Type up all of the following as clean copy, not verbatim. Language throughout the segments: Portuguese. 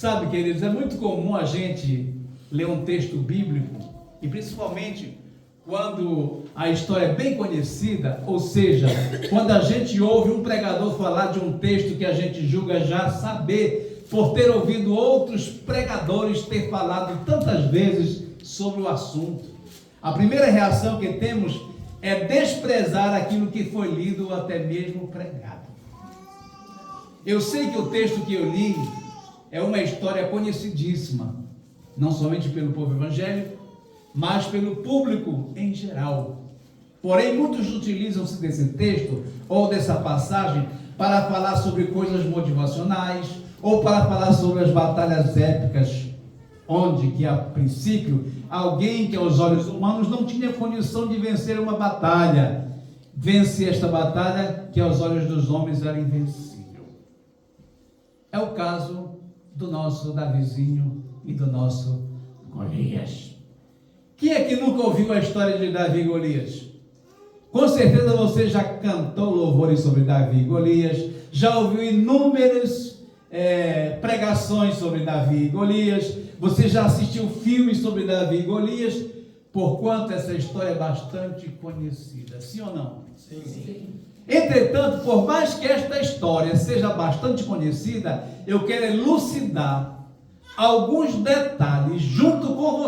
Sabe, queridos, é muito comum a gente ler um texto bíblico, e principalmente quando a história é bem conhecida, ou seja, quando a gente ouve um pregador falar de um texto que a gente julga já saber, por ter ouvido outros pregadores ter falado tantas vezes sobre o assunto. A primeira reação que temos é desprezar aquilo que foi lido ou até mesmo pregado. Eu sei que o texto que eu li é uma história conhecidíssima, não somente pelo povo evangélico, mas pelo público em geral. Porém, muitos utilizam-se desse texto ou dessa passagem para falar sobre coisas motivacionais ou para falar sobre as batalhas épicas, onde que a princípio alguém que aos olhos humanos não tinha condição de vencer uma batalha, vence esta batalha que aos olhos dos homens era invencível. É o caso do nosso Davizinho e do nosso Golias. Quem é que nunca ouviu a história de Davi e Golias? Com certeza você já cantou louvores sobre Davi e Golias, já ouviu inúmeras pregações sobre Davi e Golias, você já assistiu filmes sobre Davi e Golias, porquanto essa história é bastante conhecida, sim ou não? Sim. Entretanto, por mais que esta história seja bastante conhecida, eu quero elucidar alguns detalhes junto com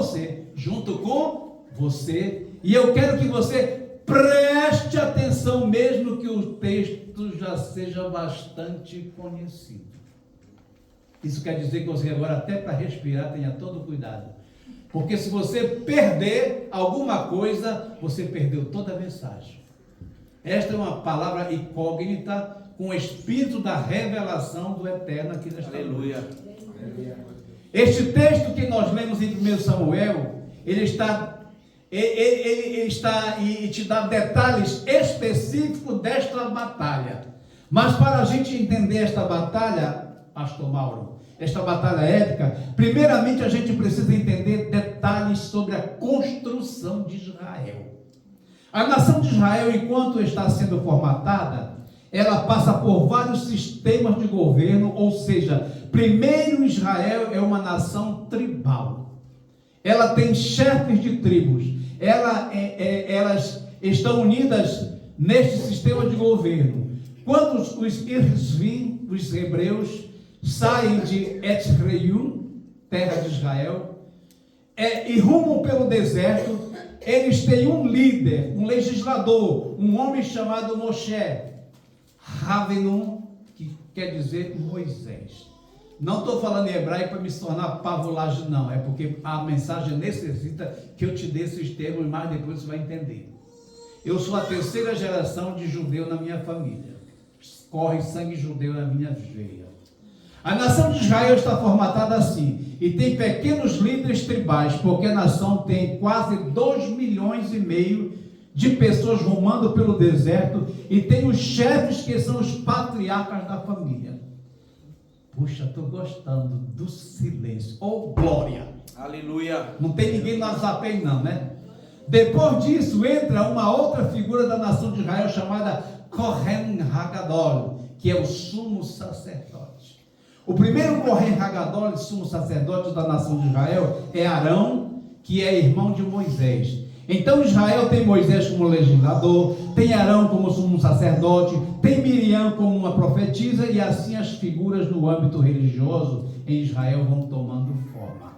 você, e eu quero que você preste atenção, mesmo que o texto já seja bastante conhecido. Isso quer dizer que você agora, até para respirar, tenha todo cuidado, porque se você perder alguma coisa, você perdeu toda a mensagem. Esta é uma palavra incógnita, com o espírito da revelação do Eterno aqui nesta Aleluia. Este texto que nós lemos em 1 Samuel, ele está e te dá detalhes específicos desta batalha. Mas para a gente entender esta batalha, Pastor Mauro, esta batalha épica, primeiramente a gente precisa entender detalhes sobre a construção de Israel. A nação de Israel, enquanto está sendo formatada, ela passa por vários sistemas de governo, ou seja, primeiro Israel é uma nação tribal. Ela tem chefes de tribos, elas estão unidas neste sistema de governo. Quando os hebreus saem de Etzreium, terra de Israel, e rumam pelo deserto, eles têm um líder, um legislador, um homem chamado Moshe Rabbeinu, que quer dizer Moisés. Não estou falando em hebraico para me tornar pavulagem, não, é porque a mensagem necessita que eu te dê esses termos, mas depois você vai entender. Eu sou a terceira geração de judeu na minha família, corre sangue judeu na minha veia. A nação de Israel está formatada assim, e tem pequenos líderes tribais, porque a nação tem quase 2,5 milhões de pessoas rumando pelo deserto, e tem os chefes que são os patriarcas da família. Puxa, estou gostando do silêncio. Oh, glória! Aleluia! Não tem ninguém no WhatsApp não, né? Depois disso entra uma outra figura da nação de Israel chamada Kohen Hagadol, que é o sumo sacerdote. O primeiro Kohen Hagadol, sumo sacerdote da nação de Israel, é Arão, que é irmão de Moisés. Então Israel tem Moisés como legislador, tem Arão como sumo sacerdote, tem Miriam como uma profetisa, e assim as figuras no âmbito religioso em Israel vão tomando forma.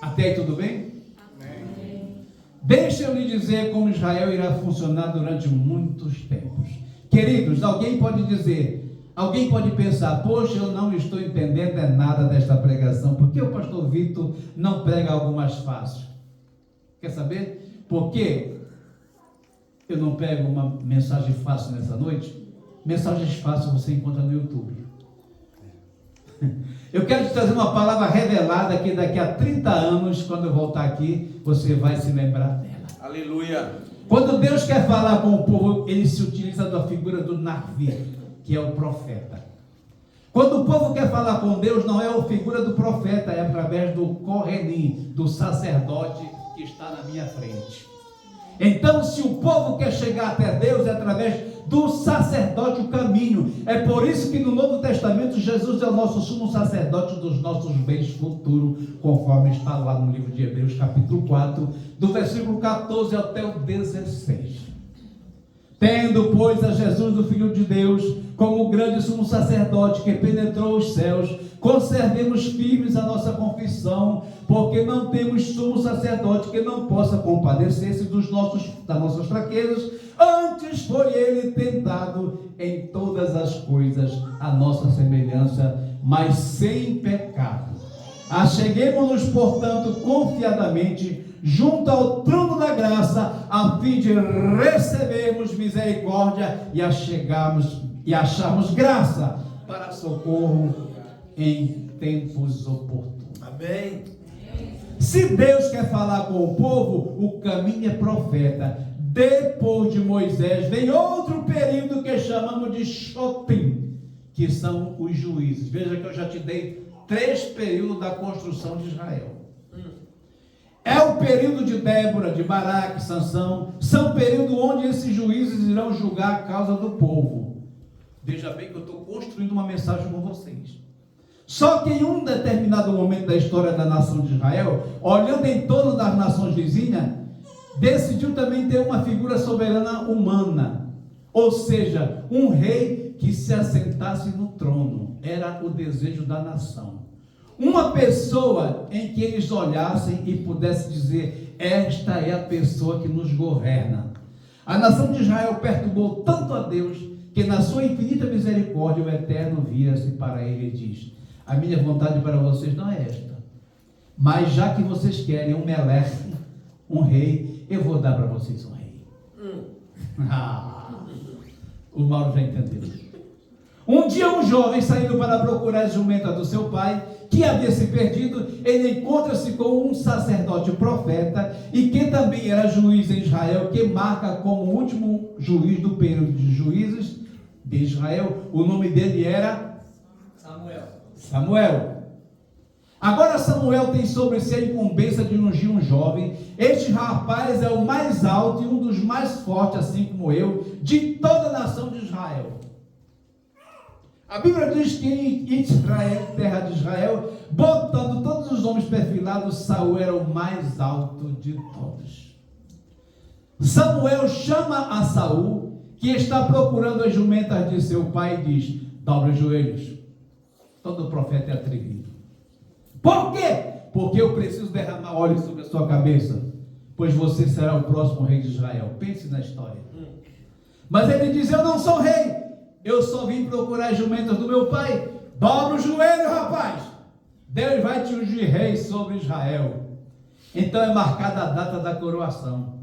Até aí tudo bem? Amém. Deixa eu lhe dizer como Israel irá funcionar durante muitos tempos. Queridos, alguém pode pensar, poxa, eu não estou entendendo nada desta pregação, por que o pastor Vitor não prega algo mais fácil? Quer saber? Por que eu não pego uma mensagem fácil nessa noite? Mensagens fáceis você encontra no YouTube. Eu quero te trazer uma palavra revelada que daqui a 30 anos, quando eu voltar aqui, você vai se lembrar dela. Aleluia! Quando Deus quer falar com o povo, ele se utiliza da figura do Navi, que é o profeta. Quando o povo quer falar com Deus, não é a figura do profeta, é através do Kohenim, do sacerdote que está na minha frente. Então, se o povo quer chegar até Deus, é através do sacerdote o caminho. É por isso que no Novo Testamento Jesus é o nosso sumo sacerdote dos nossos bens futuros, conforme está lá no livro de Hebreus, capítulo 4, do versículo 14 até o 16. Tendo, pois, a Jesus, o Filho de Deus, como o grande sumo sacerdote que penetrou os céus, conservemos firmes a nossa confissão, porque não temos sumo sacerdote que não possa compadecer-se das nossas fraquezas. Antes foi ele tentado em todas as coisas, a nossa semelhança, mas sem pecado. Acheguemo-nos, portanto, confiadamente junto ao trono da graça, a fim de recebermos misericórdia e acharmos graça para socorro em tempos oportunos. Amém. Se Deus quer falar com o povo, o caminho é profeta. Depois de Moisés vem outro período que chamamos de Shotim, que são os juízes. Veja que eu já te dei 3 períodos da construção de Israel. É o período de Débora, de Baraque, Sansão. São períodos onde esses juízes irão julgar a causa do povo. Veja bem que eu estou construindo uma mensagem com vocês. Só que em um determinado momento da história da nação de Israel, olhando em torno das nações vizinhas, decidiu também ter uma figura soberana humana. Ou seja, um rei que se assentasse no trono. Era o desejo da nação. Uma pessoa em que eles olhassem e pudessem dizer: esta é a pessoa que nos governa. A nação de Israel perturbou tanto a Deus, que na sua infinita misericórdia o Eterno vira-se para ele e diz: a minha vontade para vocês não é esta, mas já que vocês querem um Melech, um rei, eu vou dar para vocês um rei. O Mauro já entendeu. Um dia um jovem saindo para procurar as jumentas do seu pai, que havia se perdido, ele encontra-se com um sacerdote profeta, e que também era juiz em Israel, que marca como o último juiz do período de juízes de Israel. O nome dele era Samuel. Agora Samuel tem sobre si a incumbência de ungir um jovem. Este rapaz é o mais alto e um dos mais fortes, assim como eu, de toda a nação de Israel. A Bíblia diz que em Israel, terra de Israel, botando todos os homens perfilados, Saul era o mais alto de todos. Samuel chama a Saul, que está procurando as jumentas de seu pai, e diz: dobre os joelhos. Todo profeta é atrevido. Por quê? Porque eu preciso derramar óleo sobre a sua cabeça, pois você será o próximo rei de Israel. Pense na história. Mas ele diz: eu não sou rei, eu só vim procurar as jumentas do meu pai. Dobra o joelho, rapaz. Deus vai te ungir rei sobre Israel. Então é marcada a data da coroação.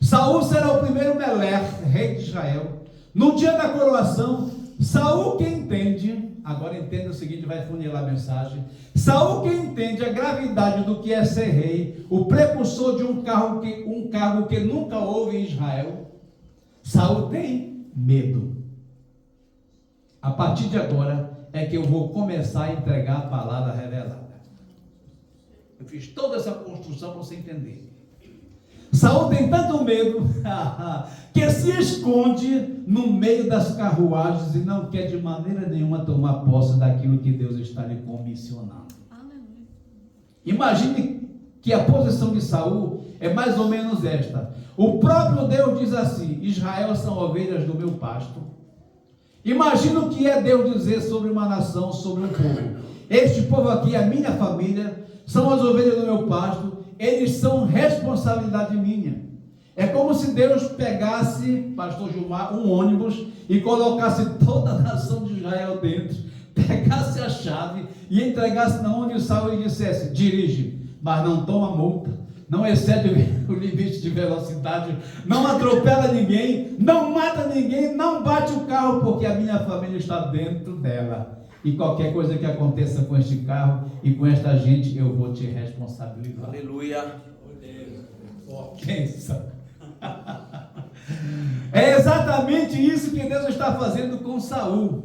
Saul será o primeiro Melech, rei de Israel. No dia da coroação, Saul que entende, agora entenda o seguinte, vai funilar a mensagem. Saul que entende a gravidade do que é ser rei, o precursor de um cargo que nunca houve em Israel. Saul tem medo. A partir de agora é que eu vou começar a entregar a palavra revelada. Eu fiz toda essa construção para você entender. Saul tem tanto medo que se esconde no meio das carruagens e não quer de maneira nenhuma tomar posse daquilo que Deus está lhe comissionando. Imagine que a posição de Saul é mais ou menos esta. O próprio Deus diz assim: Israel são ovelhas do meu pasto. Imagina o que é Deus dizer sobre uma nação, sobre um povo. Este povo aqui é a minha família, são as ovelhas do meu pasto, eles são responsabilidade minha. É como se Deus pegasse, pastor Gilmar, um ônibus e colocasse toda a nação de Israel dentro, pegasse a chave e entregasse na onde Saul e dissesse: dirige, mas não toma multa, não excede o limite de velocidade, não atropela ninguém, não mata ninguém, não bate o carro, porque a minha família está dentro dela. E qualquer coisa que aconteça com este carro e com esta gente, eu vou te responsabilizar. Aleluia. Quem sabe? É exatamente isso que Deus está fazendo com Saul.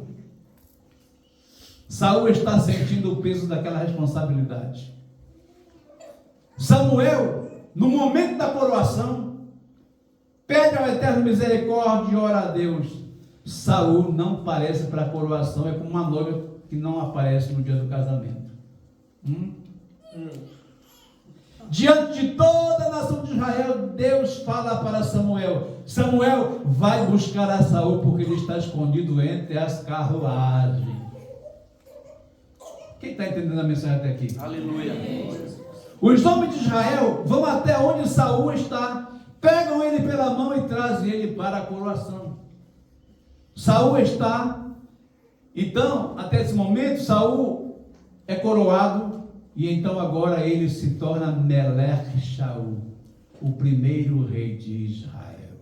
Saul está sentindo o peso daquela responsabilidade. Samuel, no momento da coroação, pede ao Eterno misericórdia e ora a Deus. Saul não aparece para a coroação, é como uma noiva que não aparece no dia do casamento. Diante de toda a nação de Israel, Deus fala para Samuel: Samuel, vai buscar a Saul, porque ele está escondido entre as carruagens. Quem está entendendo a mensagem até aqui? Aleluia. Os homens de Israel vão até onde Saul está, pegam ele pela mão e trazem ele para a coroação. Saul está, então, até esse momento, Saul é coroado, e então agora ele se torna Melech Shaul, o primeiro rei de Israel.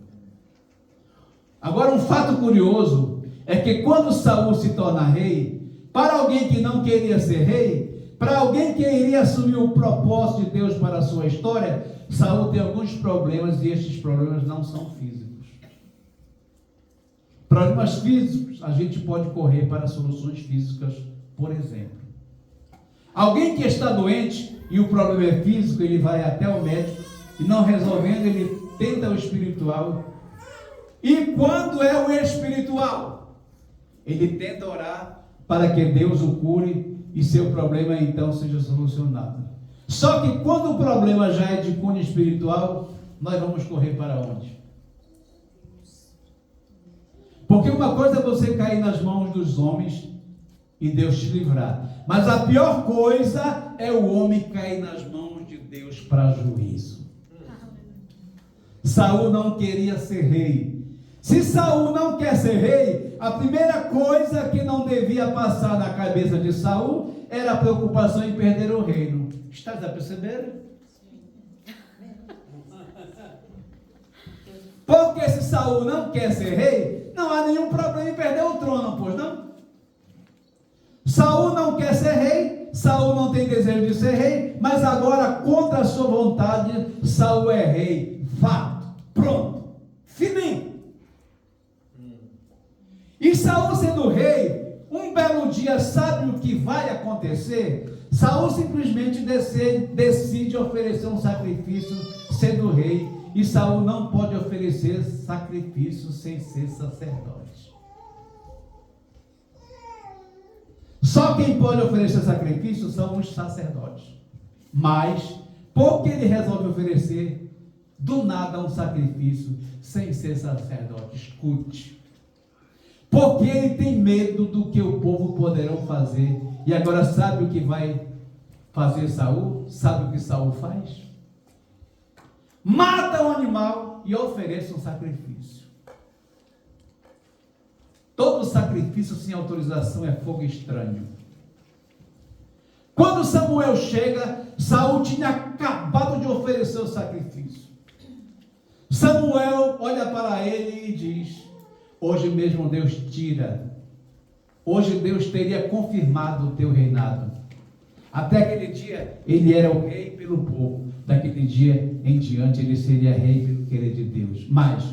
Agora, um fato curioso é que quando Saul se torna rei, para alguém que não queria ser rei, para alguém que iria assumir o propósito de Deus para a sua história, Saul tem alguns problemas, e estes problemas não são físicos. Problemas físicos, a gente pode correr para soluções físicas, por exemplo. Alguém que está doente e o problema é físico, ele vai até o médico e não resolvendo, ele tenta o espiritual. E quando é o espiritual, ele tenta orar para que Deus o cure e seu problema então seja solucionado. Só que quando o problema já é de cunho espiritual, nós vamos correr para onde? Porque uma coisa é você cair nas mãos dos homens e Deus te livrar. Mas a pior coisa é o homem cair nas mãos de Deus para juízo. Saul não queria ser rei. Se Saul não quer ser rei, a primeira coisa que não devia passar na cabeça de Saul era a preocupação em perder o reino. Estás a perceber? Porque se Saul não quer ser rei, não há nenhum problema em perder o trono, pois não? Saul não quer ser rei, Saul não tem desejo de ser rei, mas agora, contra a sua vontade, Saul é rei. Fato, pronto, fininho. E Saul sendo rei, um belo dia sabe o que vai acontecer? Saul simplesmente decide oferecer um sacrifício sendo rei, e Saul não pode oferecer sacrifício sem ser sacerdote. Só quem pode oferecer sacrifício são os sacerdotes. Mas, porque ele resolve oferecer do nada um sacrifício sem ser sacerdote? Escute. Porque ele tem medo do que o povo poderão fazer. E agora sabe o que vai fazer Saul? Sabe o que Saul faz? Mata um animal e oferece um sacrifício. Todo sacrifício sem autorização é fogo estranho. Quando Samuel chega, Saul tinha acabado de oferecer o sacrifício. Samuel olha para ele e diz: hoje mesmo Deus tira. Hoje Deus teria confirmado o teu reinado. Até aquele dia ele era o rei pelo povo. Daquele dia em diante ele seria rei pelo querer de Deus. Mas,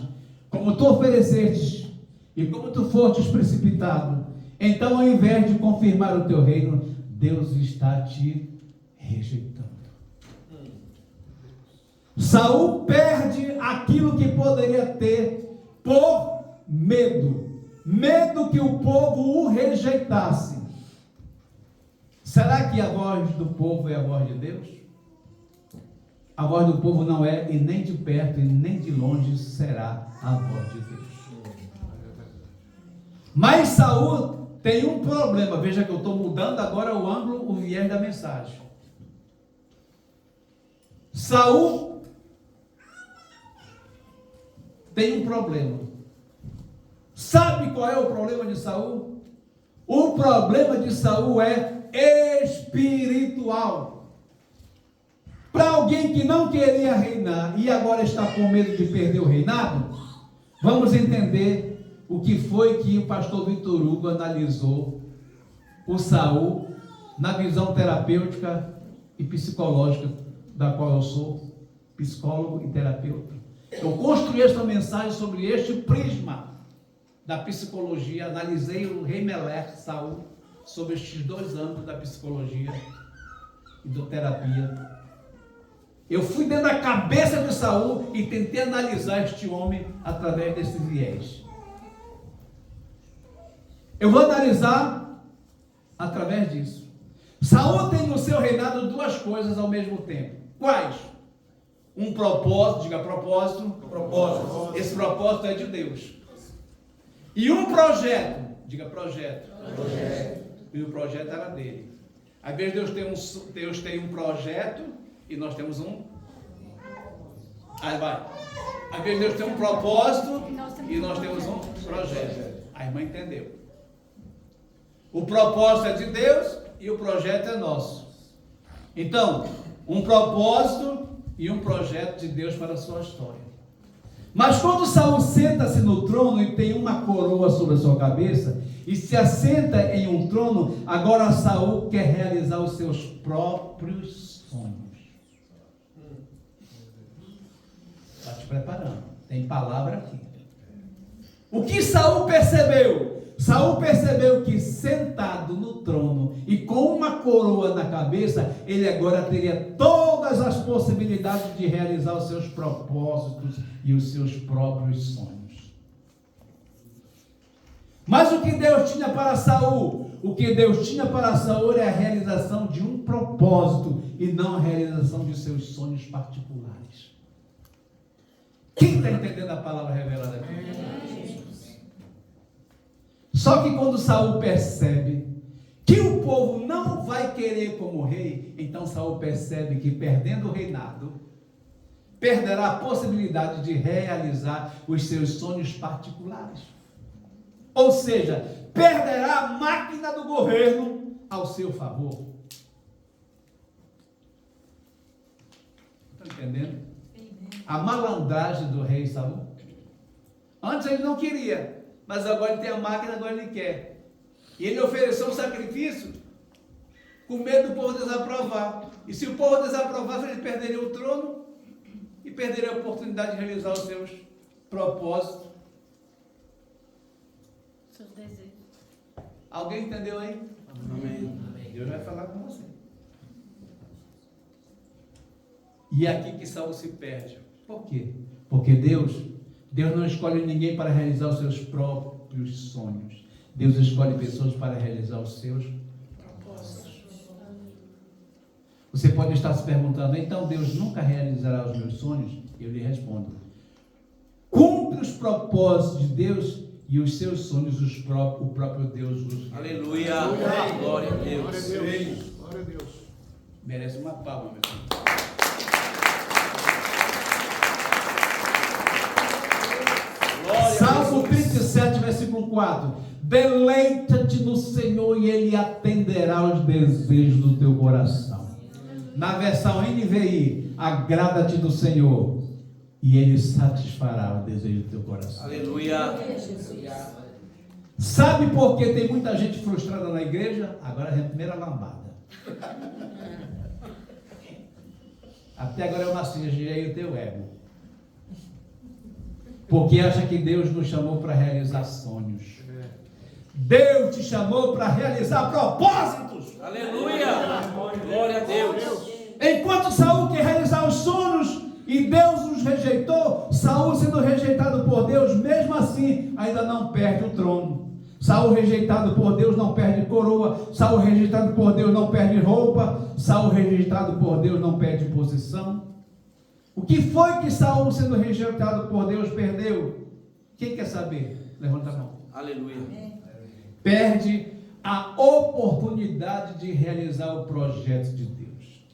como tu oferecestes e como tu fostes precipitado, então ao invés de confirmar o teu reino, Deus está te rejeitando. Saul perde aquilo que poderia ter por medo. Medo que o povo o rejeitasse. Será que a voz do povo é a voz de Deus? A voz do povo não é, e nem de perto e nem de longe será a voz de Deus. Mas Saul tem um problema. Veja que eu estou mudando agora o ângulo, o viés da mensagem. Saul tem um problema. Sabe qual é o problema de Saul? O problema de Saul é espiritual. Para alguém que não queria reinar e agora está com medo de perder o reinado, vamos entender o que foi que o pastor Vitor Hugo analisou o Saul na visão terapêutica e psicológica, da qual eu sou psicólogo e terapeuta. Eu construí esta mensagem sobre este prisma da psicologia, analisei o rei Melech, Saul, sobre estes dois âmbitos da psicologia e da terapia. Eu fui dentro da cabeça de Saul e tentei analisar este homem através desse viés. Eu vou analisar através disso. Saul tem no seu reinado duas coisas ao mesmo tempo. Quais? Um propósito, diga propósito. Propósito. Esse propósito é de Deus. E um projeto, diga projeto. E o projeto era dele. Às vezes Deus tem um projeto e nós temos um. Aí vai. Às vezes Deus tem um propósito e nós temos um projeto. A irmã entendeu. O propósito é de Deus e o projeto é nosso. Então, um propósito e um projeto de Deus para a sua história. Mas quando Saul senta-se no trono e tem uma coroa sobre a sua cabeça e se assenta em um trono, agora Saul quer realizar os seus próprios sonhos. Está te preparando. Tem palavra aqui. O que Saul percebeu? Saul percebeu que sentado no trono e com uma coroa na cabeça, ele agora teria todas as possibilidades de realizar os seus propósitos e os seus próprios sonhos. Mas o que Deus tinha para Saul? O que Deus tinha para Saul é a realização de um propósito e não a realização de seus sonhos particulares. Quem está entendendo a palavra revelada aqui? Só que quando Saul percebe que o povo não vai querer como rei, então Saul percebe que perdendo o reinado, perderá a possibilidade de realizar os seus sonhos particulares. Ou seja, perderá a máquina do governo ao seu favor. Estão entendendo? A malandragem do rei Saul. Antes ele não queria, mas agora ele tem a máquina, agora ele quer. E ele ofereceu um sacrifício com medo do povo desaprovar. E se o povo desaprovasse, ele perderia o trono e perderia a oportunidade de realizar os seus propósitos. Seus desejos. Alguém entendeu aí? Amém. Deus vai falar com você. E é aqui que Saul se perde. Por quê? Porque Deus não escolhe ninguém para realizar os seus próprios sonhos. Deus escolhe pessoas para realizar os seus propósitos. Você pode estar se perguntando, então Deus nunca realizará os meus sonhos? Eu lhe respondo. Cumpre os propósitos de Deus e os seus sonhos o próprio Deus os. Aleluia. Glória a Deus. Glória a Deus. Merece uma palma, meu filho. Salmo 37, versículo 4. Deleita-te no Senhor e Ele atenderá aos desejos do teu coração. Na versão NVI, agrada-te do Senhor e Ele satisfará o desejo do teu coração. Aleluia. Sabe por que tem muita gente frustrada na igreja? Agora é a primeira lambada. Até agora eu massageei o teu ego. Porque acha que Deus nos chamou para realizar sonhos. Deus te chamou para realizar propósitos. Aleluia. Glória a Deus. Enquanto Saul quer realizar os sonhos e Deus os rejeitou, Saul sendo rejeitado por Deus, mesmo assim ainda não perde o trono. Saul rejeitado por Deus não perde coroa. Saul rejeitado por Deus não perde roupa. Saul rejeitado por Deus não perde posição. O que foi que Saul, sendo rejeitado por Deus, perdeu? Quem quer saber? Levanta a mão. Aleluia. Perde a oportunidade de realizar o projeto de Deus.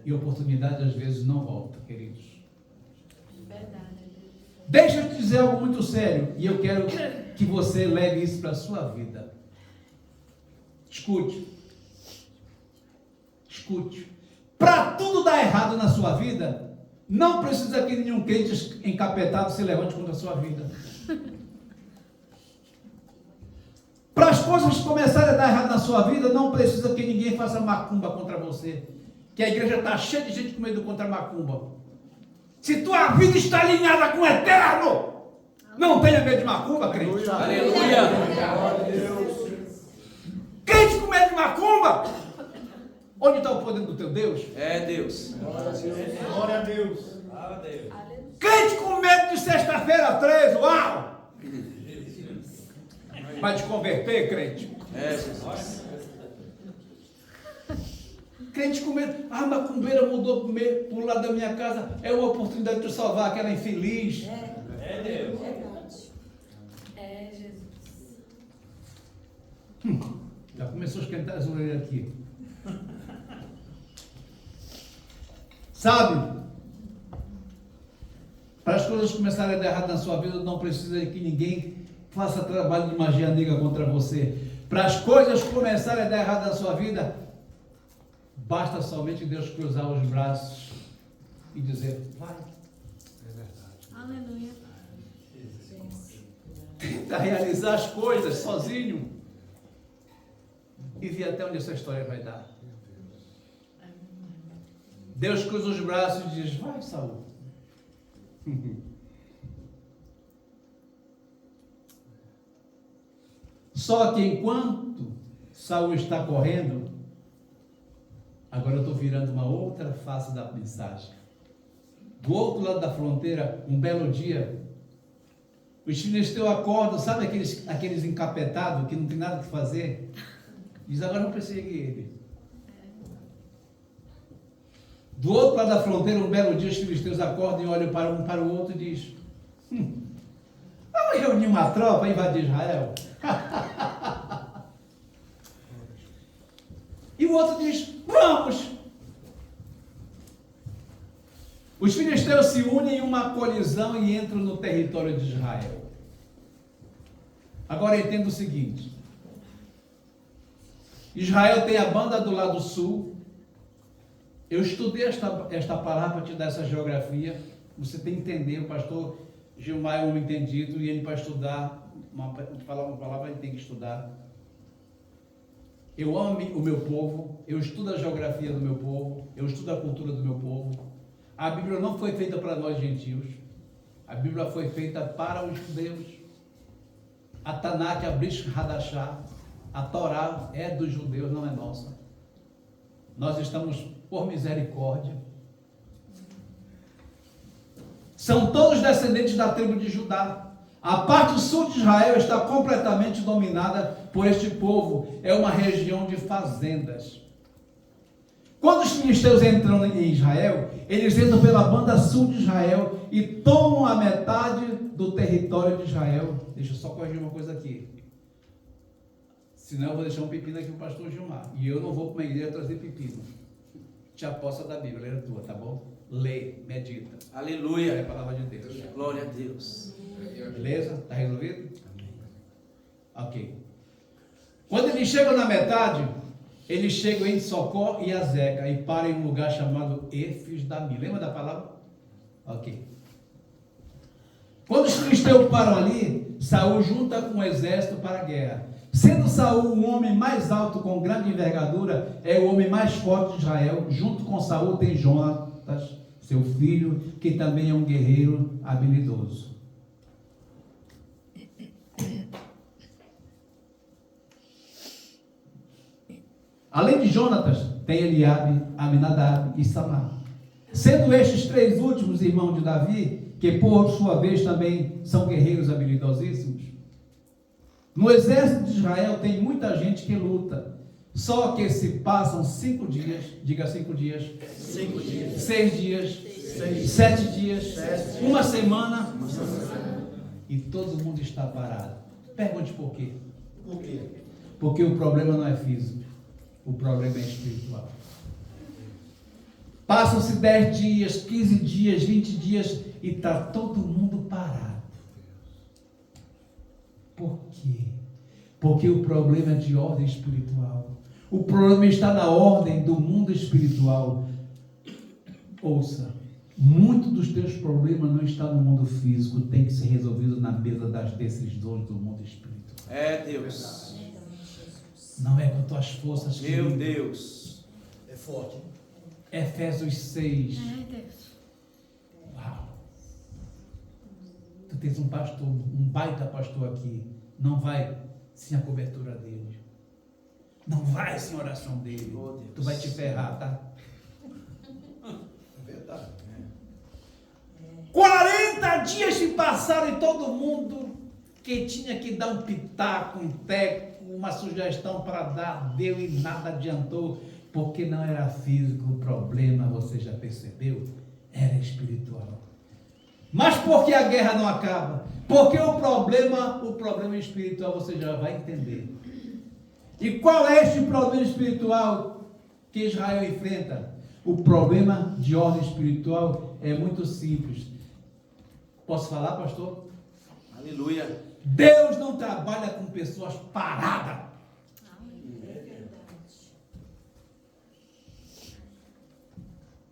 E oportunidade às vezes não volta, queridos. Verdade. Deixa eu te dizer algo muito sério. E eu quero que você leve isso para a sua vida. Escute. Escute. Para tudo dar errado na sua vida, não precisa que nenhum crente encapetado se levante contra a sua vida. Para as coisas começarem a dar errado na sua vida, não precisa que ninguém faça macumba contra você. Que a igreja está cheia de gente com medo contra a macumba. Se tua vida está alinhada com o eterno, não tenha medo de macumba, crente. Aleluia. Crente com medo de macumba, Onde está o poder do teu Deus? É Deus. Glória a Deus. Crente com medo de sexta-feira 13, uau! Vai te converter, crente? É Jesus. Crente com medo, a macumbeira mudou para o lado da minha casa, é uma oportunidade de salvar aquela infeliz. É Deus. É Jesus. Já começou a esquentar as orelhas aqui. Sabe? Para as coisas começarem a dar errado na sua vida, não precisa que ninguém faça trabalho de magia negra contra você. Para as coisas começarem a dar errado na sua vida, basta somente Deus cruzar os braços e dizer, vai. Aleluia. Tenta realizar as coisas sozinho e ver até onde essa história vai dar. Deus cruza os braços e diz, vai, Saul. Só que enquanto Saul está correndo, agora eu estou virando uma outra face da mensagem. Do outro lado da fronteira, um belo dia, os filisteus acordam, sabe aqueles encapetados que não tem nada que fazer? Diz, agora não persegue ele. Do outro lado da fronteira, um belo dia, os filisteus acordam e olham para um para o outro e diz, vamos reunir uma tropa e invadir Israel? E o outro diz, vamos! Os filisteus se unem em uma colisão e entram no território de Israel. Agora entenda o seguinte, Israel tem a banda do lado sul. Eu estudei esta palavra para te dar essa geografia. Você tem que entender, o pastor Gilmar é um homem entendido e ele para estudar, falar uma palavra, ele tem que estudar. Eu amo o meu povo, eu estudo a geografia do meu povo, eu estudo a cultura do meu povo. A Bíblia não foi feita para nós gentios, a Bíblia foi feita para os judeus. A Tanakh, a Brit Hadashah, a Torá é dos judeus, não é nossa. Nós estamos por misericórdia. São todos descendentes da tribo de Judá. A parte sul de Israel está completamente dominada por este povo. É uma região de fazendas. Quando os filisteus entram em Israel, eles entram pela banda sul de Israel e tomam a metade do território de Israel. Deixa eu só corrigir uma coisa aqui. Senão eu vou deixar um pepino aqui para o pastor Gilmar. E eu não vou para uma igreja trazer pepino. Te aposta da Bíblia, ela é tua, tá bom? Lê, medita. Aleluia. É a palavra de Deus. Glória a Deus. Beleza? Está resolvido? Ok. Quando eles chegam na metade, eles chegam em Socó e Azeca e param em um lugar chamado Efes-Dami. Lembra da palavra? Ok. Quando os filisteus param ali, Saul junta um exército para a guerra. Sendo Saul o homem mais alto com grande envergadura, é o homem mais forte de Israel. Junto com Saul tem Jonatas, seu filho, que também é um guerreiro habilidoso. Além de Jonatas, tem Eliabe, Aminadab e Samar. Sendo estes três últimos irmãos de Davi, que por sua vez também são guerreiros habilidosíssimos. No exército de Israel tem muita gente que luta, só que se passam 5 dias, diga 5 dias, 5 dias. 6 dias, 7 dias, uma semana, e todo mundo está parado. Pergunte por quê? Por quê? Porque o problema não é físico, o problema é espiritual. Passam-se 10 dias, 15 dias, 20 dias e está todo mundo parado. Por quê? Porque o problema é de ordem espiritual. O problema está na ordem do mundo espiritual. Ouça, muito dos teus problemas não está no mundo físico, tem que ser resolvido na mesa das decisões do mundo espiritual. É Deus. Não é com tuas forças, Meu querido. Deus. É forte. Efésios 6. Ai, Deus. Uau! Tu tens um pastor, um baita pastor aqui. Não vai sem a cobertura dele. Não vai sem oração dele. Oh, Deus. Tu vai te ferrar, tá? É verdade. 40 dias se passaram e todo mundo que tinha que dar um pitaco, um teco, uma sugestão para dar, deu e nada adiantou, porque não era físico o problema, você já percebeu? Era espiritual. Mas por que a guerra não acaba? Porque o problema espiritual você já vai entender. E qual é este problema espiritual que Israel enfrenta? O problema de ordem espiritual é muito simples. Posso falar, pastor? Aleluia. Deus não trabalha com pessoas paradas.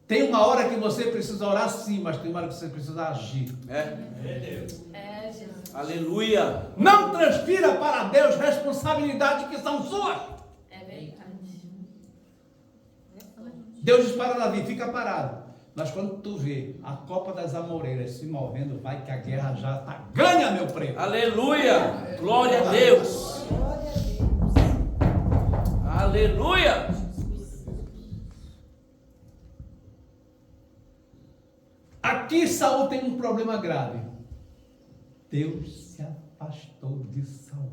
Tem uma hora que você precisa orar sim, mas tem uma hora que você precisa agir. É, Jesus. Aleluia. Não transfira para Deus responsabilidades que são suas. É verdade. Deus diz para Davi, fica parado. Mas quando tu vê a copa das amoreiras se movendo, vai que a guerra já está ganha, meu preto. Aleluia. Glória a Deus. Aleluia. Aqui Saul tem um problema grave. Deus se afastou de Saul.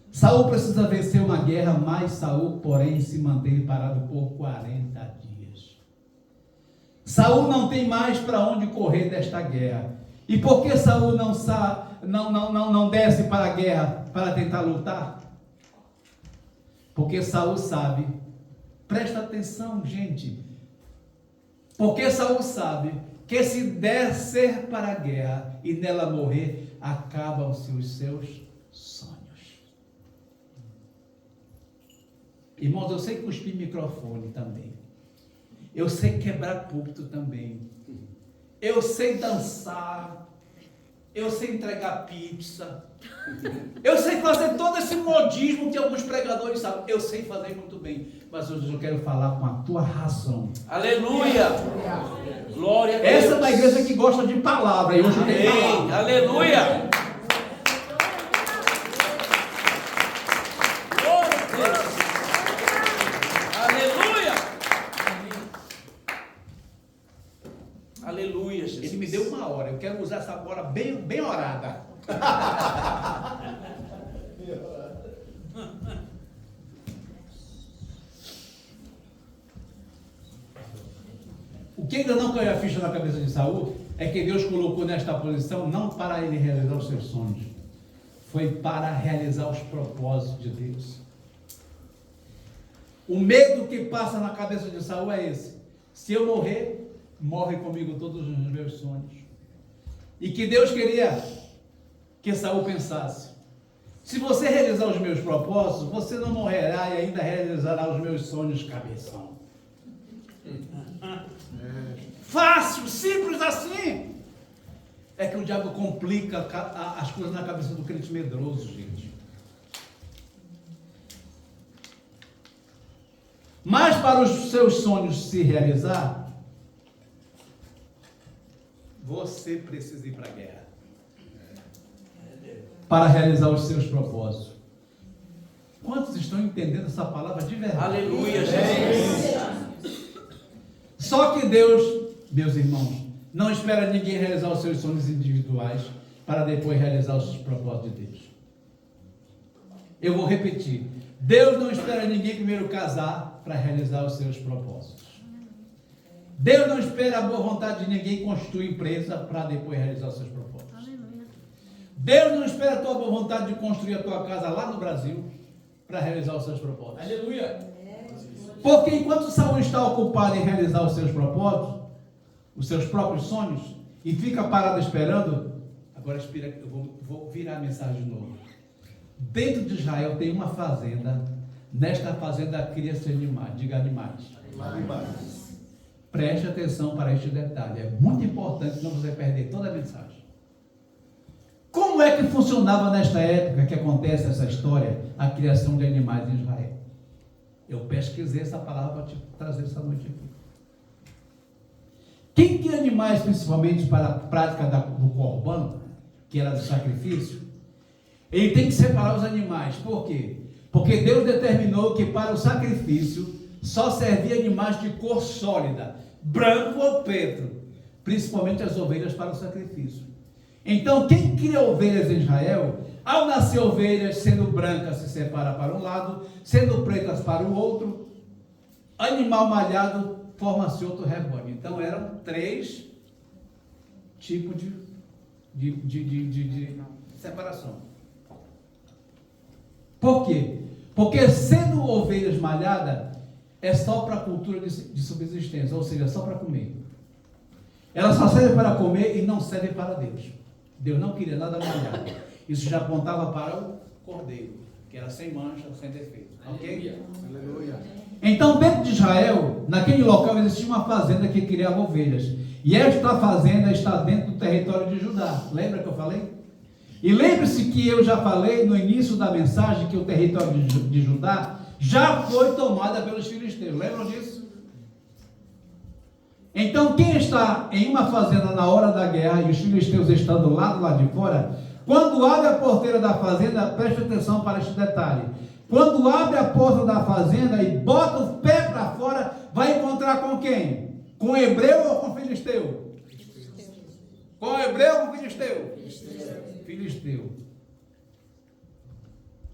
Saul precisa vencer uma guerra, mas Saul, porém, se mantém parado por 40 dias. Saul não tem mais para onde correr desta guerra. E por que Saul não desce para a guerra para tentar lutar? Porque Saul sabe, presta atenção, gente. Porque Saul sabe que se descer para a guerra e nela morrer, acabam-se os seus sonhos. Irmãos, eu sei cuspir microfone também. Eu sei quebrar púlpito também. Eu sei dançar. Eu sei entregar pizza. Eu sei fazer todo esse modismo que alguns pregadores sabem. Eu sei fazer muito bem. Mas hoje eu quero falar com a tua razão. Aleluia. Glória a Deus. Essa é uma igreja que gosta de palavra. E hoje eu tenho Amém. palavra. Aleluia. Glória a Deus. Aleluia. Aleluia, Jesus. Ele me deu uma hora. Eu quero usar essa hora bem orada. O que ainda não caiu a ficha na cabeça de Saul é que Deus colocou nesta posição não para ele realizar os seus sonhos, foi para realizar os propósitos de Deus. O medo que passa na cabeça de Saul é esse: se eu morrer, morre comigo todos os meus sonhos. E que Deus queria que Saul pensasse: se você realizar os meus propósitos, você não morrerá e ainda realizará os meus sonhos, cabeção. Fácil, simples assim. É que o diabo complica as coisas na cabeça do crente medroso, gente. Mas para os seus sonhos se realizar, você precisa ir para a guerra. Para realizar os seus propósitos. Quantos estão entendendo essa palavra de verdade? Aleluia, Jesus. Só que Deus, meus irmãos, não espera ninguém realizar os seus sonhos individuais para depois realizar os propósitos de Deus. Eu vou repetir. Deus não espera ninguém primeiro casar para realizar os seus propósitos. Deus não espera a boa vontade de ninguém construir empresa para depois realizar os seus propósitos. Deus não espera a tua boa vontade de construir a tua casa lá no Brasil para realizar os seus propósitos. Aleluia. Porque enquanto Saul está ocupado em realizar os seus propósitos, os seus próprios sonhos, e fica parado esperando, agora espera, eu vou virar a mensagem de novo. Dentro de Israel tem uma fazenda, nesta fazenda cria-se animais, diga animais. Preste atenção para este detalhe, é muito importante, senão você perder toda a mensagem. Como é que funcionava nesta época que acontece essa história, a criação de animais em Israel? Eu pesquisei essa palavra para te trazer essa noite aqui. Quem tem animais, principalmente para a prática do corban, que era do sacrifício, ele tem que separar os animais. Por quê? Porque Deus determinou que para o sacrifício só servia animais de cor sólida, branco ou preto, principalmente as ovelhas para o sacrifício. Então, quem cria ovelhas em Israel, ao nascer ovelhas, sendo brancas, se separa para um lado, sendo pretas para o outro, animal malhado forma-se outro rebanho. Então, eram 3 tipos de separação. Por quê? Porque sendo ovelhas malhadas, é só para a cultura de subsistência, ou seja, só para comer. Ela só serve para comer e não serve para Deus. Deus não queria nada malhado. Isso já apontava para o cordeiro, que era sem mancha, sem defeito. Ok? Aleluia. Então, dentro de Israel, naquele local existia uma fazenda que criava ovelhas. E esta fazenda está dentro do território de Judá. Lembra que eu falei? E lembre-se que eu já falei no início da mensagem que o território de Judá já foi tomada pelos filisteus. Lembram disso? Então, quem está em uma fazenda na hora da guerra e os filisteus estão do lado de fora, quando abre a porteira da fazenda, preste atenção para este detalhe. Quando abre a porta da fazenda e bota o pé para fora, vai encontrar com quem? Com hebreu ou com filisteu? Com hebreu ou com filisteu? Filisteu.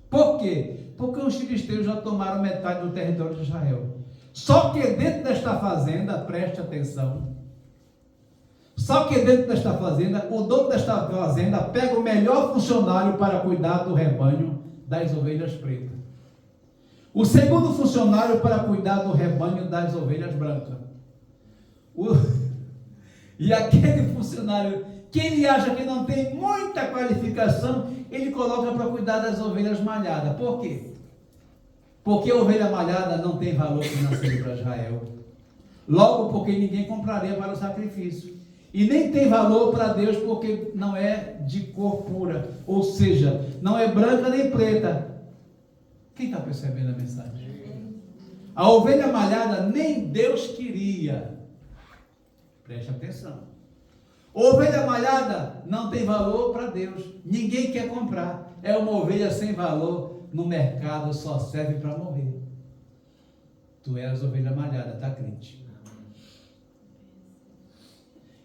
Por quê? Porque os filisteus já tomaram metade do território de Israel. Só que dentro desta fazenda, preste atenção, só que dentro desta fazenda, o dono desta fazenda pega o melhor funcionário para cuidar do rebanho das ovelhas pretas. O segundo funcionário para cuidar do rebanho das ovelhas brancas. E aquele funcionário que ele acha que não tem muita qualificação, ele coloca para cuidar das ovelhas malhadas. Por quê? Porque a ovelha malhada não tem valor financeiro para Israel. Logo, porque ninguém compraria para o sacrifício. E nem tem valor para Deus, porque não é de cor pura. Ou seja, não é branca nem preta. Quem está percebendo a mensagem? A ovelha malhada nem Deus queria. Preste atenção. Ovelha malhada não tem valor para Deus. Ninguém quer comprar. É uma ovelha sem valor. No mercado só serve para morrer. Tu eras ovelha malhada, tá, crente?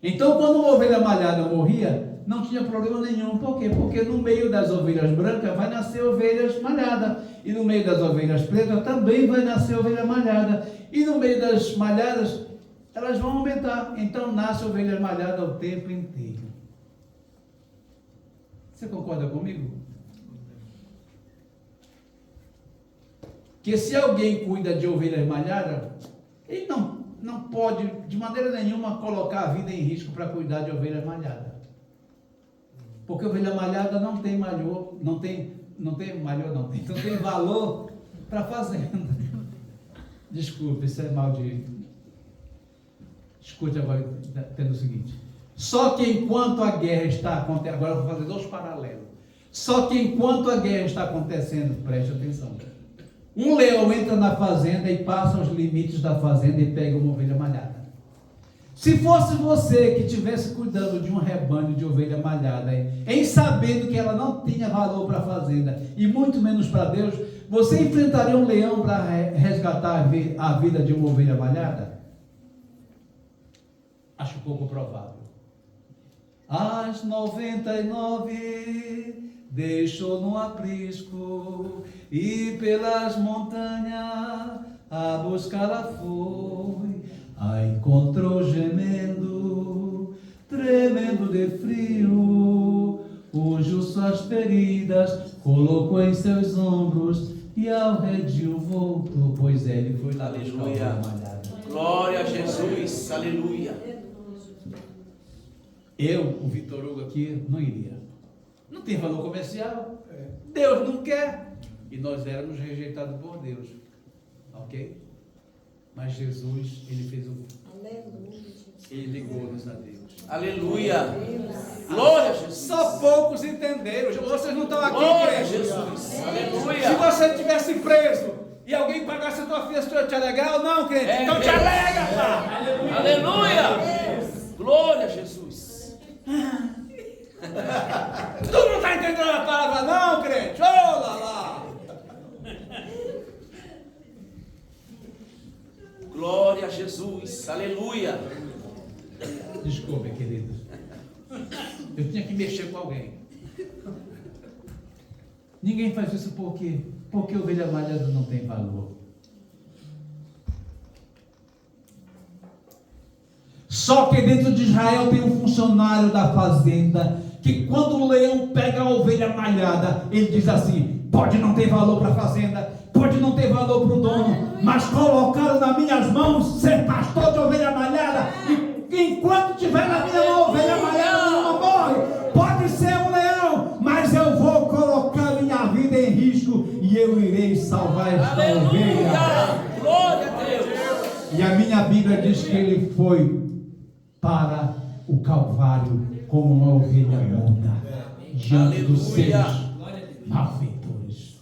Então, quando uma ovelha malhada morria, não tinha problema nenhum. Por quê? Porque no meio das ovelhas brancas vai nascer ovelhas malhadas. E no meio das ovelhas pretas também vai nascer ovelha malhada. E no meio das malhadas, elas vão aumentar. Então, nasce ovelha malhada o tempo inteiro. Você concorda comigo? Que se alguém cuida de ovelhas malhadas, ele não pode, de maneira nenhuma, colocar a vida em risco para cuidar de ovelhas malhadas. Porque ovelha malhada não tem valor para a fazenda. Desculpe, isso é mal de... Escute agora, tendo o seguinte. Só que enquanto a guerra está acontecendo, agora eu vou fazer 2 paralelos. Só que enquanto a guerra está acontecendo, preste atenção. Um leão entra na fazenda e passa os limites da fazenda e pega uma ovelha malhada. Se fosse você que estivesse cuidando de um rebanho de ovelha malhada, em sabendo que ela não tinha valor para a fazenda e muito menos para Deus, você enfrentaria um leão para resgatar a vida de uma ovelha malhada? Acho pouco provável. As 99 deixou no aprisco e pelas montanhas a buscá-la foi. A encontrou gemendo, tremendo de frio. O justo as feridas colocou em seus ombros e ao redil voltou, pois ele foi lá buscar a ovelha malhada. Glória a Jesus, aleluia. Eu, o Vitor Hugo aqui, não iria. Não tem valor comercial. Deus não quer. E nós éramos rejeitados por Deus. Ok? Mas Jesus, ele fez o... Ele ligou-nos a Deus. Aleluia. Glória a Jesus. Só poucos entenderam. Vocês não estão aqui, Glória a crente. Jesus. Aleluia. Se você estivesse preso e alguém pagasse a tua fiesta, te alegar ou não, crente? É, então te alega, pá. Aleluia. Glória a Jesus. Tu não está entendendo a palavra não, crente? Ô, lá, lá. Glória a Jesus. Aleluia. Desculpe, querido. Eu tinha que mexer com alguém. Ninguém faz isso por quê? Porque ovelha malhada não tem valor. Só que dentro de Israel tem um funcionário da fazenda que quando o leão pega a ovelha malhada, ele diz assim: pode não ter valor para a fazenda, pode não ter valor para o dono, mas colocaram nas minhas mãos ser pastor de ovelha malhada, e enquanto tiver na minha mão ovelha malhada, não morre. Pode ser um leão, mas eu vou colocar minha vida em risco e eu irei salvar esta ovelha. Aleluia. Glória a Deus. E a minha Bíblia diz que ele foi para o Calvário como uma ovelha muda diante dos seus malfeitores.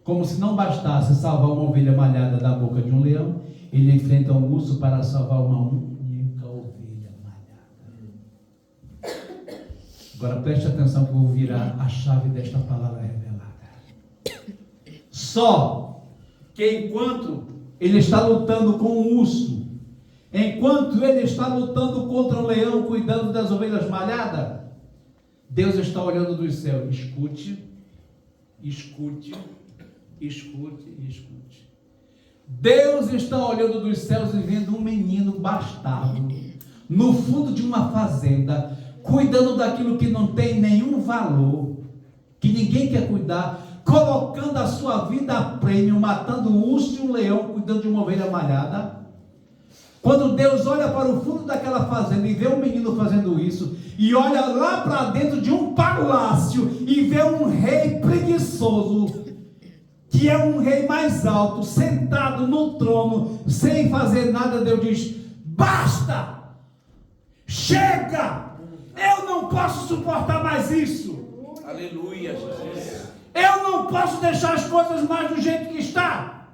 Como se não bastasse salvar uma ovelha malhada da boca de um leão, ele enfrenta um urso para salvar uma única ovelha malhada. Agora preste atenção que eu vou virar a chave desta palavra revelada. Só que enquanto ele está lutando com o urso, enquanto ele está lutando contra o leão, cuidando das ovelhas malhadas, Deus está olhando dos céus. Escute, escute, escute, escute. Deus está olhando dos céus e vendo um menino bastardo no fundo de uma fazenda, cuidando daquilo que não tem nenhum valor, que ninguém quer cuidar, colocando a sua vida a prêmio, matando um urso e um leão, cuidando de uma ovelha malhada. Quando Deus olha para o fundo daquela fazenda e vê um menino fazendo isso, e olha lá para dentro de um palácio e vê um rei preguiçoso, que é um rei mais alto, sentado no trono, sem fazer nada, Deus diz: basta, chega, eu não posso suportar mais isso. Aleluia, Jesus. Eu não posso deixar as coisas mais do jeito que está.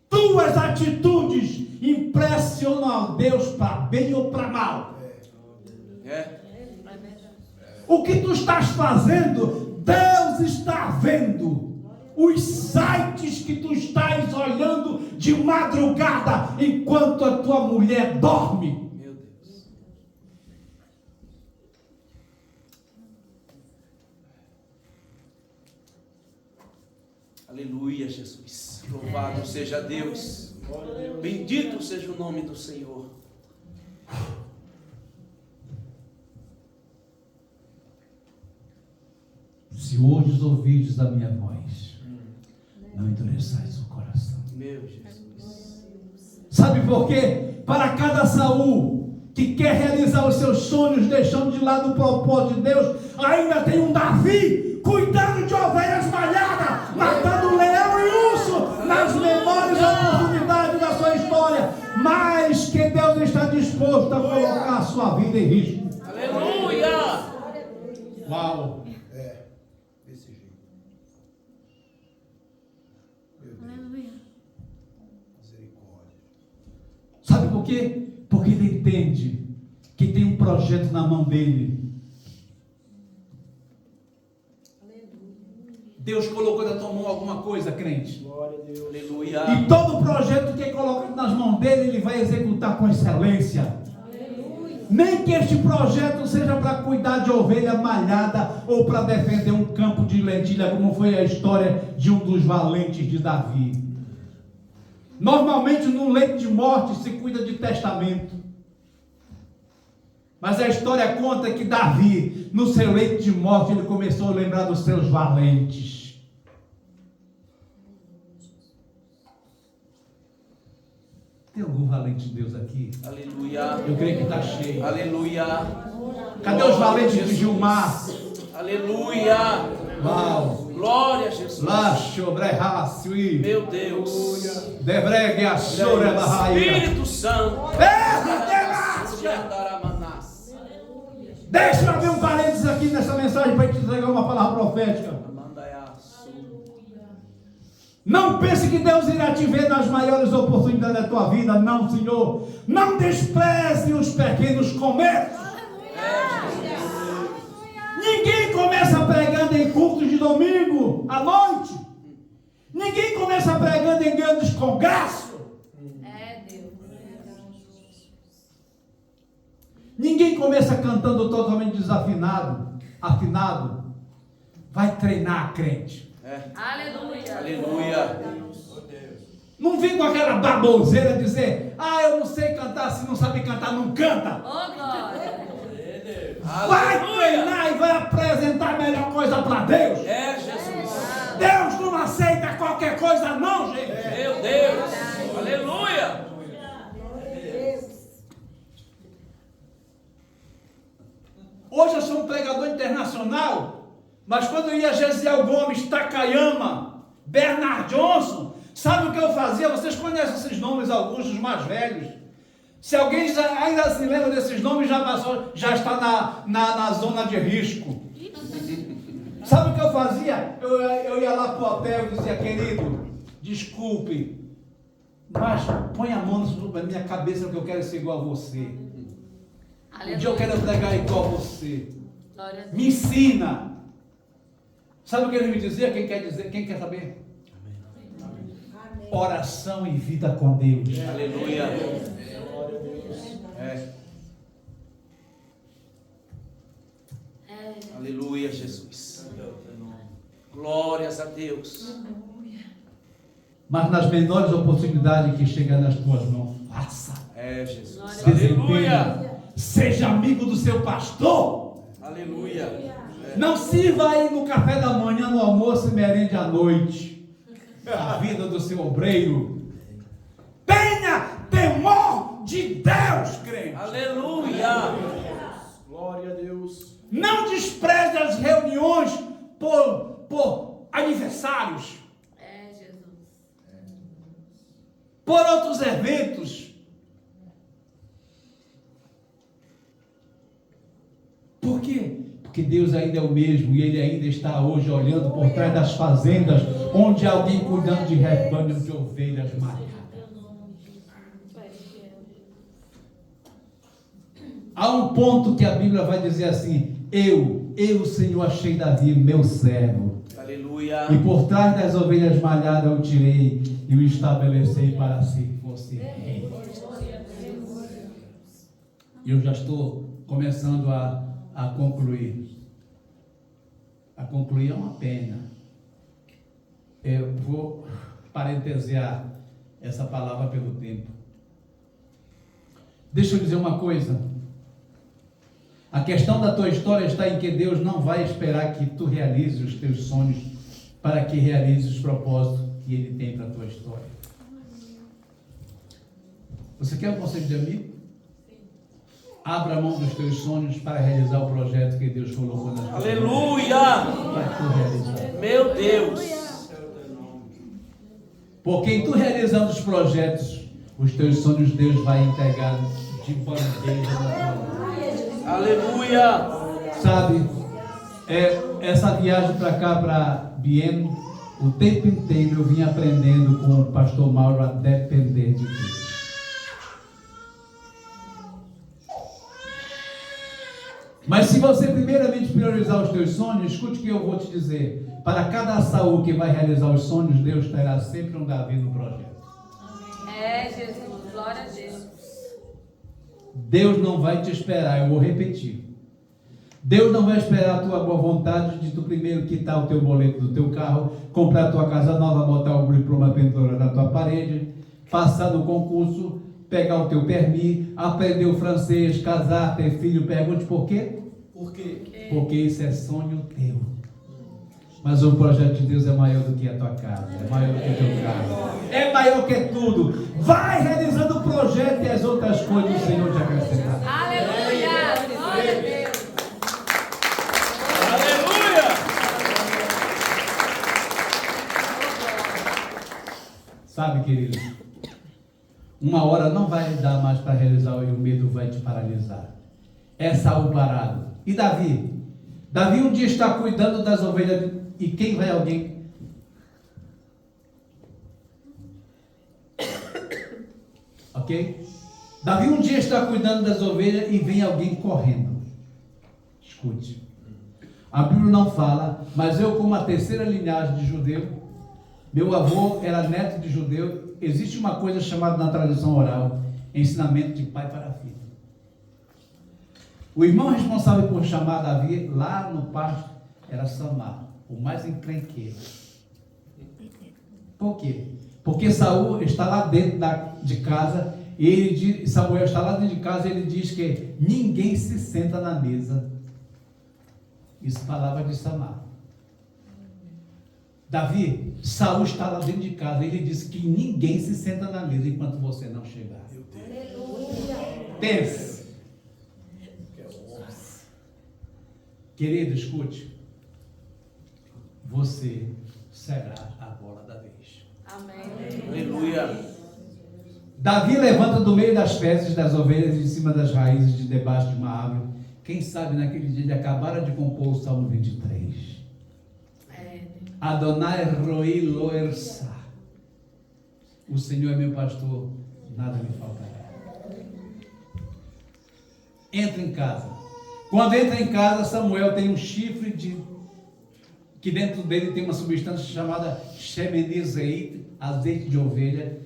Tuas atitudes impressionam a Deus para bem ou para mal. O que tu estás fazendo, Deus está vendo. Os sites que tu estás olhando de madrugada, enquanto a tua mulher dorme. Meu Deus. Aleluia, Jesus. Louvado seja Deus. Bendito seja o nome do Senhor. Se hoje ouvides a minha voz, não endureçais o coração. Meu Jesus. Sabe por quê? Para cada Saul que quer realizar os seus sonhos, deixando de lado o propósito de Deus, ainda tem um Davi cuidando de ovelhas malhadas, matando leão e urso nas memórias e oportunidades da sua história, mas que Deus está disposto a colocar a sua vida em risco. Aleluia. Uau! Desse jeito. Aleluia. Misericórdia. Sabe por quê? Porque ele entende que tem um projeto na mão dele. Deus colocou na tua mão alguma coisa, crente. Glória a Deus. Aleluia. E todo projeto que é colocado nas mãos dele, ele vai executar com excelência. Nem que este projeto seja para cuidar de ovelha malhada ou para defender um campo de lentilha, como foi a história de um dos valentes de Davi. Normalmente no leito de morte se cuida de testamento. Mas a história conta que Davi, no seu leito de morte, ele começou a lembrar dos seus valentes. Tem algum valente de Deus aqui? Aleluia. Eu creio que está cheio. Aleluia. Cadê os valentes de Gilmar? Aleluia. Uau! Glória a Jesus. Lacho, brehaço e Meu Deus. debregue a chora da raia. Espírito Santo. Deixa eu abrir um parênteses aqui nessa mensagem para te entregar uma palavra profética. Não pense que Deus irá te ver nas maiores oportunidades da tua vida. Não, Senhor. Não despreze os pequenos começos. Ninguém começa pregando em cultos de domingo à noite. Ninguém começa começa pregando em grandes congressos. É Deus. Ninguém começa cantando totalmente desafinado, afinado. Vai treinar a crente. Aleluia. Aleluia. Não vem com aquela baboseira dizer, eu não sei cantar, se não sabe cantar, não canta. Ô, glória. Vai treinar e vai apresentar a melhor coisa para Deus. É, Jesus. Deus não aceita qualquer coisa não, gente. Meu Deus. Aleluia. Hoje eu sou um pregador internacional, mas quando eu ia Gesiel Gomes, Takayama, Bernard Johnson, sabe o que eu fazia? Vocês conhecem esses nomes, alguns dos mais velhos. Se alguém ainda se lembra desses nomes, já está na zona de risco. Sabe o que eu fazia? Eu ia lá para o hotel e dizia, querido, desculpe, mas põe a mão na minha cabeça que eu quero ser igual a você. Um dia eu quero pregar igual a você. Glória a Deus. Me ensina. Sabe o que ele me dizia? Quem quer saber? Oração e vida com Deus. Aleluia. É. Aleluia, Jesus. Glórias a Deus. Mas nas menores oportunidades que chegam nas tuas mãos, faça. É, Jesus. Desempenhe. Aleluia. Seja amigo do seu pastor. Aleluia. É. Não sirva aí no café da manhã, no almoço e merende à noite. A vida do seu obreiro. Tenha temor de Deus, crente. Aleluia. Glória a Deus. Não despreze as reuniões por aniversários, É, Jesus. por outros eventos. Por quê? Porque Deus ainda é o mesmo e Ele ainda está hoje olhando por trás das fazendas, onde há alguém cuidando de rebanhos de ovelhas malhadas. Há um ponto que a Bíblia vai dizer assim: eu, Senhor, achei Davi, meu servo, Aleluia. e por trás das ovelhas malhadas o tirei e o estabeleci para si que fosse rei. E eu já estou começando a concluir. A concluir é uma pena. Eu vou parentesiar essa palavra pelo tempo. Deixa eu dizer uma coisa. A questão da tua história está em que Deus não vai esperar que tu realizes os teus sonhos para que realizes os propósitos que Ele tem para a tua história. Você quer um conselho de amigo? Abra a mão dos teus sonhos para realizar o projeto que Deus colocou nas tuas mãos. Aleluia. Para tu realizar. Meu Deus. Porque em tu realizando os projetos, os teus sonhos Deus vai entregar de bandeja na tua mão. Aleluia. Sabe, essa viagem para cá, para Bieno, o tempo inteiro eu vim aprendendo com o pastor Mauro a depender de Deus. Mas se você primeiramente priorizar os teus sonhos, escute o que eu vou te dizer. Para cada Saul que vai realizar os sonhos, Deus terá sempre um Davi no projeto. É, Jesus. Glória a Deus. Deus não vai te esperar, eu vou repetir. Deus não vai esperar a tua boa vontade de tu primeiro quitar o teu boleto do teu carro, comprar a tua casa nova, botar o diploma pendurado na tua parede, passar no concurso, pegar o teu permis, aprender o francês, casar, ter filho. Pergunte por quê? Por quê? Porque isso é sonho teu. Mas o projeto de Deus é maior do que a tua casa, é maior do que o teu carro, é maior que tudo. Vai realizando o projeto e as outras coisas o Senhor te acrescentará. Aleluia. Glória a Deus. Aleluia. Sabe, querido, uma hora não vai dar mais para realizar e o medo vai te paralisar. É Saul parado. E Davi? Davi um dia está cuidando das ovelhas e quem vai alguém? Ok? Davi um dia está cuidando das ovelhas e vem alguém correndo. Escute. A Bíblia não fala, mas eu, como a terceira linhagem de judeu, Meu avô era neto de judeu. Existe uma coisa chamada na tradição oral, ensinamento de pai para filho. O irmão responsável por chamar Davi lá no pasto era Samar, o mais encrenqueiro. Por quê? Porque Saul está lá dentro de casa, e Samuel está lá dentro de casa e ele diz que ninguém se senta na mesa. Isso palavra de Samar. Davi, Saul está lá dentro de casa, ele disse que ninguém se senta na mesa enquanto você não chegar. Pense. Querido, escute. Você será a bola da vez. Amém. Aleluia. Davi levanta do meio das fezes das ovelhas e de cima das raízes de debaixo de uma árvore. Quem sabe naquele dia ele acabara de compor o Salmo 23. Adonai roi lo ersa. O Senhor é meu pastor, nada me faltará. Entra em casa. Quando entra em casa, Samuel tem um chifre que dentro dele tem uma substância chamada shemenizeit, azeite de ovelha.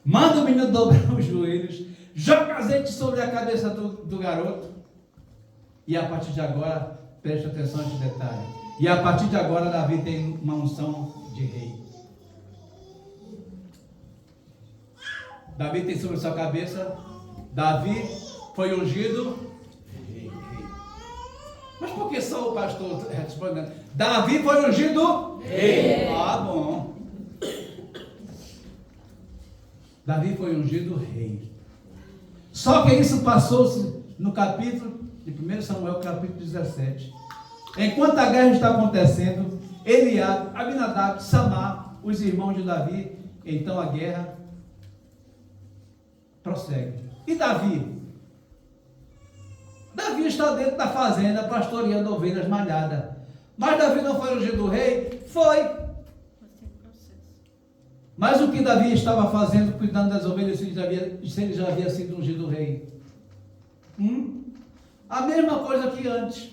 Manda o menino dobrar os joelhos, joga azeite sobre a cabeça do garoto. E a partir de agora, preste atenção a esse detalhe. E a partir de agora, Davi tem uma unção de rei. Davi tem sobre sua cabeça, Davi foi ungido rei. Mas por que só o pastor respondendo? Davi foi ungido rei. Ah, bom. Davi foi ungido rei. Só que isso passou-se no capítulo de 1 Samuel, capítulo 17. Enquanto a guerra está acontecendo, Eliabe, Abinadab, Samar, os irmãos de Davi, então a guerra prossegue. E Davi? Davi está dentro da fazenda, pastoreando ovelhas malhadas. Mas Davi não foi ungido rei? Foi. Mas o que Davi estava fazendo, cuidando das ovelhas, se ele já havia sido ungido rei? A mesma coisa que antes.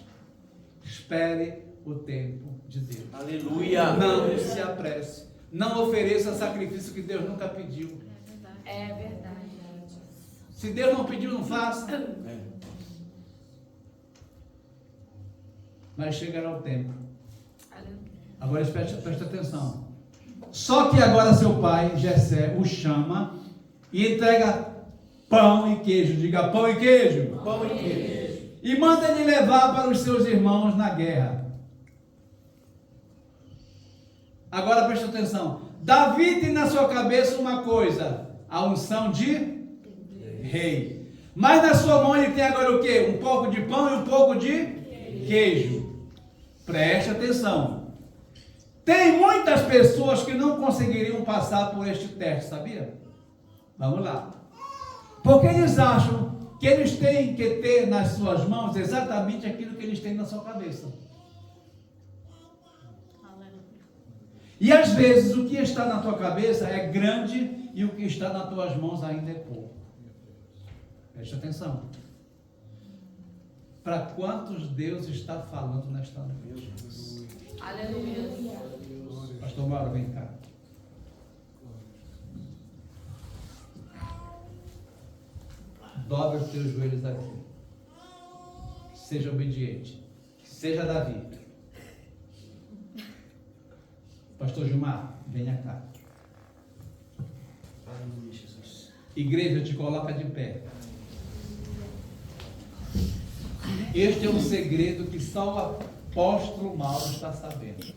Espere o tempo de Deus. Aleluia. Não se apresse. Não ofereça sacrifício que Deus nunca pediu. É verdade. Se Deus não pediu, não faça. Mas chegará o tempo. Agora preste atenção. Só que agora seu pai, Jessé, o chama e entrega pão e queijo. Diga pão e queijo. Pão e queijo. E manda ele levar para os seus irmãos na guerra. Agora preste atenção. Davi tem na sua cabeça uma coisa, a unção de rei. Mas na sua mão ele tem agora o quê? Um pouco de pão e um pouco de queijo. Preste atenção. Tem muitas pessoas que não conseguiriam passar por este teste, sabia? Vamos lá. Porque eles acham que eles têm que ter nas suas mãos exatamente aquilo que eles têm na sua cabeça. E às vezes o que está na tua cabeça é grande e o que está nas tuas mãos ainda é pouco. Preste atenção. Para quantos Deus está falando nesta noite? Aleluia. Pastor Mauro, vem cá. Dobra os teus joelhos aqui. Seja obediente. Seja Davi. Pastor Gilmar, venha cá. Aleluia, Jesus. Igreja, te coloca de pé. Este é um segredo que só o apóstolo Mauro está sabendo.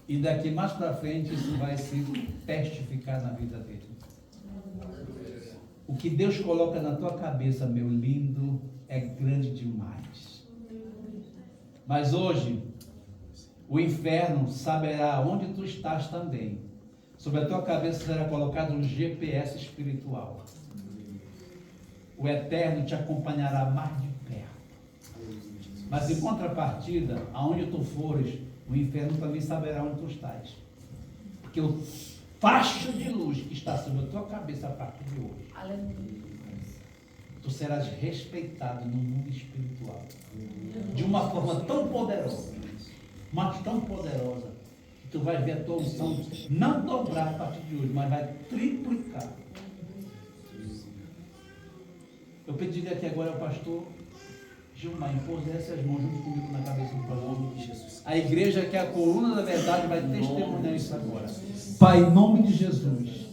E daqui mais para frente isso vai se testificar na vida dele. O que Deus coloca na tua cabeça, meu lindo, é grande demais. Mas hoje, o inferno saberá onde tu estás também. Sobre a tua cabeça será colocado um GPS espiritual. O Eterno te acompanhará mais de perto. Mas em contrapartida, aonde tu fores, o inferno também saberá onde tu estás. Porque o facho de luz que está sobre a tua cabeça a partir de hoje, Aleluia. tu serás respeitado no mundo espiritual. De uma forma tão poderosa, mas tão poderosa, que Tu vai ver a tua unção não dobrar a partir de hoje, mas vai triplicar. Eu pediria aqui agora ao pastor Gilmar, impusesse as mãos junto comigo na cabeça do pastor de Jesus. A igreja, que é a coluna da verdade, vai testemunhar isso agora. Pai, em nome de Jesus,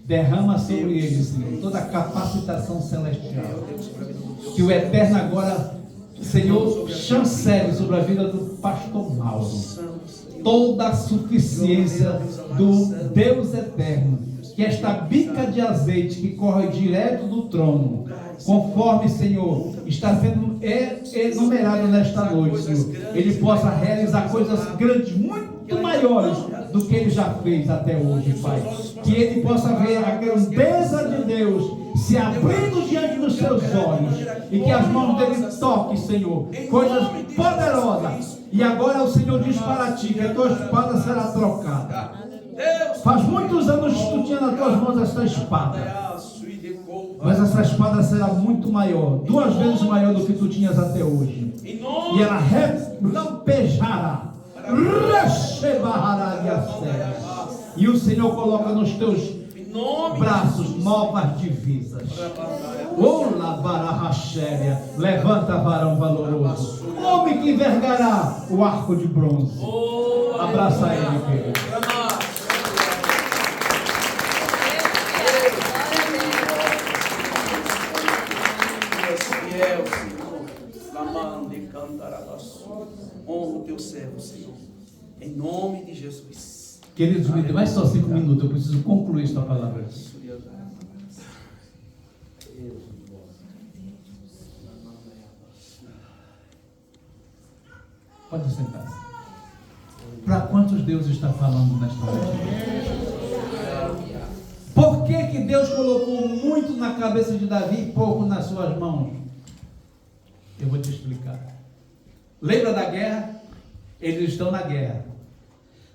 derrama sobre eles, Senhor, toda a capacitação celestial. Que o Eterno agora, Senhor, chancele sobre a vida do pastor Mauro toda a suficiência do Deus eterno, que esta bica de azeite que corre direto do trono, conforme, Senhor, está sendo enumerado nesta noite, Senhor, ele possa realizar coisas grandes, muito maiores do que ele já fez até hoje, Pai. Que ele possa ver a grandeza de Deus se abrindo diante dos seus olhos e que as mãos dele toquem, Senhor, coisas poderosas. E agora o Senhor diz para ti que a tua espada será trocada. Faz muitos anos que tu tinha nas tuas mãos esta espada, mas essa espada será muito maior, 2 vezes maior do que tu tinhas até hoje. E ela relampejará, e o Senhor coloca nos teus braços novas divisas. Olá, bararrachéria, levanta, varão valoroso, homem que envergará o arco de bronze. Abraça ele, querido. Honra o teu servo, Senhor, em nome de Jesus. Queridos, me dê mais só 5 minutos, eu preciso concluir esta palavra. Pode sentar-se. Para quantos Deus está falando nesta noite? Por que Deus colocou muito na cabeça de Davi e pouco nas suas mãos? Eu vou te explicar. Lembra da guerra? Eles estão na guerra.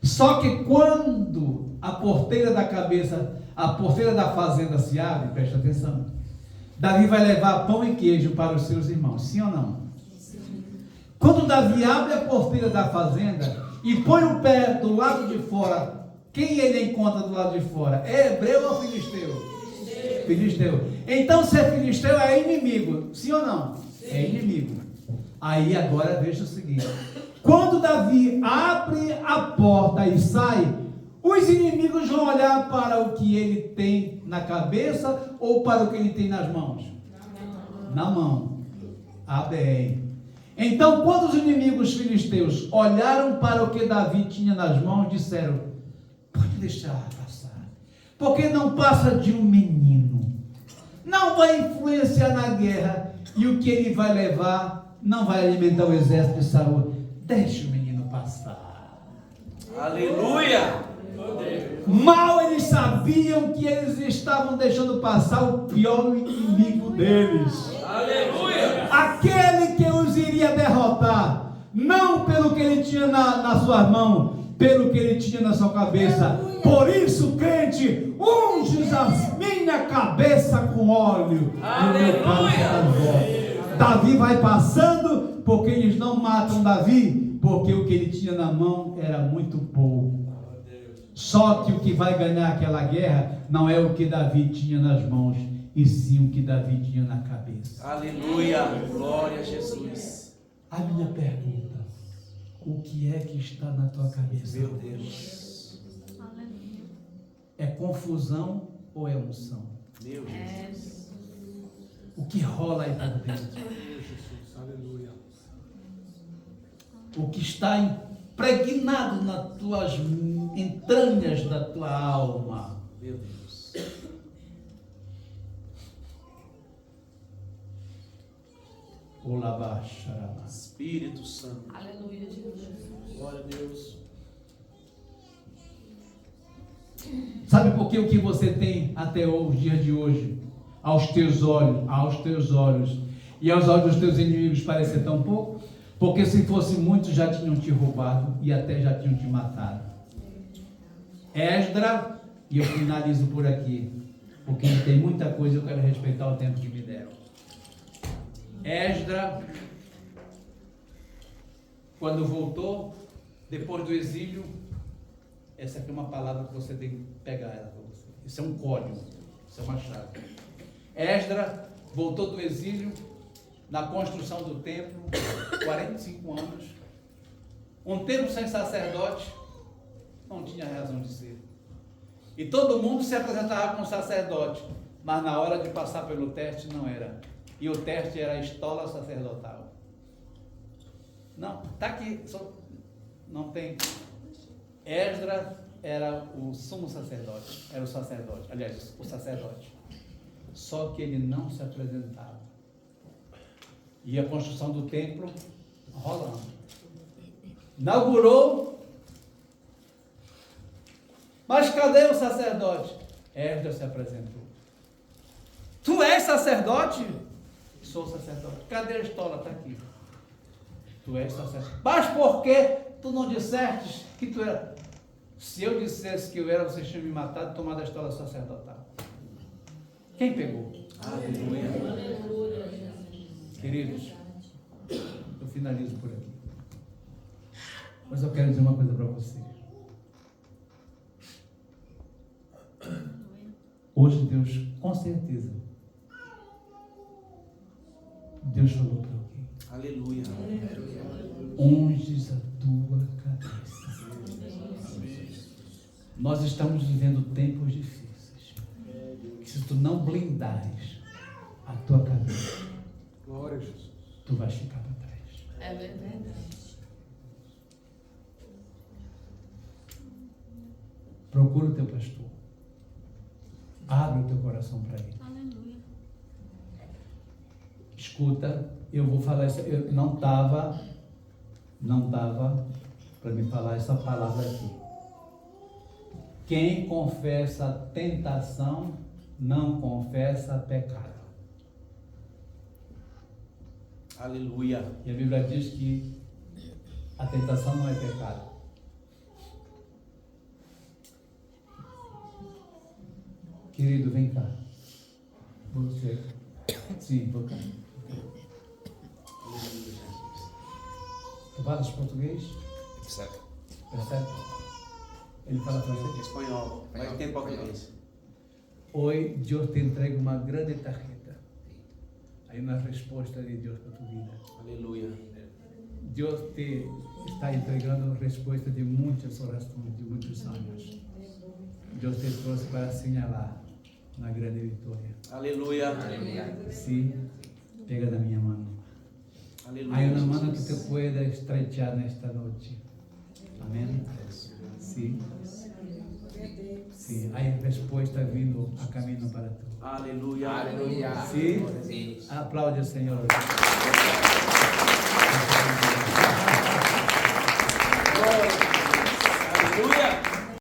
Só que quando a porteira da cabeça, a porteira da fazenda se abre, presta atenção, Davi vai levar pão e queijo para os seus irmãos, sim ou não? Sim. Quando Davi abre a porteira da fazenda e põe o pé do lado de fora, quem ele encontra do lado de fora? É hebreu ou filisteu? Filisteu. Então, se é filisteu, é inimigo, sim ou não? Sim. É inimigo. Aí agora veja o seguinte: quando Davi abre a porta e sai, os inimigos vão olhar para o que ele tem na cabeça ou para o que ele tem nas mãos? Na mão. Bem. Então, quando os inimigos filisteus olharam para o que Davi tinha nas mãos, disseram: pode deixar passar, porque não passa de um menino, não vai influenciar na guerra, e o que ele vai levar não vai alimentar o exército de Saul. Deixa o menino passar. Aleluia! Mal eles sabiam que eles estavam deixando passar o pior inimigo deles. Aleluia! Aquele que os iria derrotar, não pelo que ele tinha nas suas mãos, pelo que ele tinha na sua cabeça. Por isso, crente, unges a minha cabeça com óleo. Aleluia! Davi vai passando, porque eles não matam Davi, porque o que ele tinha na mão era muito pouco. Só que o que vai ganhar aquela guerra não é o que Davi tinha nas mãos, e sim o que Davi tinha na cabeça. Aleluia, glória a Jesus. A minha pergunta: o que é que está na tua cabeça? Meu Deus. É confusão ou é unção? Meu Jesus. O que rola aí por dentro? Aleluia. O que está impregnado nas tuas entranhas da tua alma? Meu Deus. Espírito Santo. Aleluia, Jesus. Glória a Deus. Sabe por que o que você tem até os dias de hoje, aos teus olhos e aos olhos dos teus inimigos parece tão pouco? Porque se fosse muito já tinham te roubado e até já tinham te matado. Esdra, e eu finalizo por aqui, porque tem muita coisa, eu quero respeitar o tempo que me deram. Esdra, quando voltou, depois do exílio, Essa aqui é uma palavra que você tem que pegar ela para você. Isso é um código, isso é uma chave. Esdras voltou do exílio na construção do templo, 45 anos. Um templo sem sacerdote não tinha razão de ser. E todo mundo se apresentava como sacerdote, mas na hora de passar pelo teste não era. E o teste era a estola sacerdotal. Não, está aqui, não tem. Esdras era o sumo sacerdote, era o sacerdote, aliás, o sacerdote. Só que ele não se apresentava. E a construção do templo rolando. Inaugurou. Mas cadê o sacerdote? Esdras se apresentou. Tu és sacerdote? Sou sacerdote. Cadê a estola? Está aqui. Tu és sacerdote. Mas por que tu não disseste que tu era? Se eu dissesse que eu era, vocês tinham me matado e tomado a estola sacerdotal. Quem pegou? Aleluia. Queridos, eu finalizo por aqui. Mas eu quero dizer uma coisa para vocês. Hoje Deus, com certeza, Deus falou para alguém. Aleluia. Unges a tua cabeça. Nós estamos vivendo tempos difíceis. Que se tu não blindares a tua cabeça, Glória a Jesus. tu vais ficar para trás. É verdade. Procura o teu pastor. Abre o teu coração para ele. Aleluia. Escuta, eu vou falar isso. Eu não estava para me falar essa palavra aqui. Quem confessa a tentação não confessa pecado. Aleluia. E a Bíblia diz que a tentação não é pecado. Querido, vem cá. Você. Sim, vou cá. Tu falas português? Percebe? Percebe? Ele fala francês? Espanhol. Mas tem português. Hoje, Deus te entrega uma grande tarjeta. Aí uma resposta de Deus para a tua vida. Aleluia. Deus te está entregando resposta de muitas orações, de muitos sonhos. Deus te trouxe para assinalar uma grande vitória. Aleluia. Sim, pega da minha mão. Aleluia. Hay una mano que te pueda estrechar nesta noche. Amén. Sí. Sí, hay respuesta vindo a camino para tu. Aleluia. Aleluia. Sí. Sim. Aplaude o Senhor.